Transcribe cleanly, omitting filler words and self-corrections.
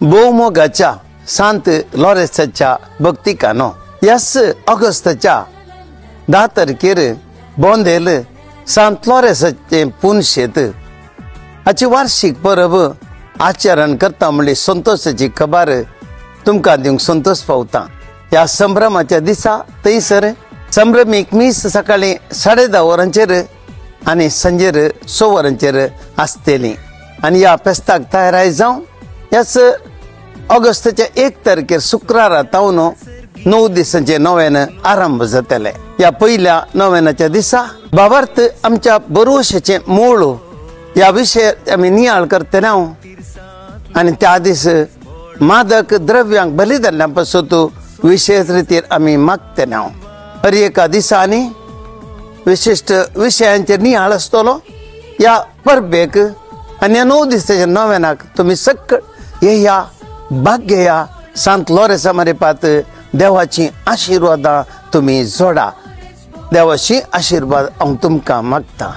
बोमोगाच्या सांत लॉरेन्साच्या भक्तिकानो यास ऑगस्टच्या 10 तारखेर बोंदेल सांत लॉरेन्साचे पुनशेत हाची वार्षिक परब आचरण करता म्हणजे संतोषाची खबर तुमकां दिवंक संतोष पावता। ह्या संभ्रमाच्या दिसा थंयसर संभ्रमीक मीस सकाळी 10:30 वरांचेर आनी सांजेर 6 वरांचेर आसतली आनी ह्या फेस्ताक तयाराय जावन ह्याच ऑगस्टच्या 1 तारखेर शुक्रारा तावन 9 दिसांचे नोवेन आरंभ जातले। ह्या पहिल्या नोवेनाच्या दिसा भावार्थ आमच्या भरवशेचे मूळ ह्या विशय आमी नियाळ करतले आनी त्या दीस मादक द्रव्यांक बलिदाना पासून विशेष रितीर आमी मागतले। हर एका दिसांनी विशिष्ट विशयांचेर नियाळ आसतलो ह्या परबेक आनी ह्या 9 दिसांच्या नोवेनाक तुमी सकळ ह्या भाग्य ह्या सांत लॉरेन्सा मारिपात देवाची आशिर्वादां तुमी जोडा। देवाची आशिर्वाद हांव तुमकां मागता।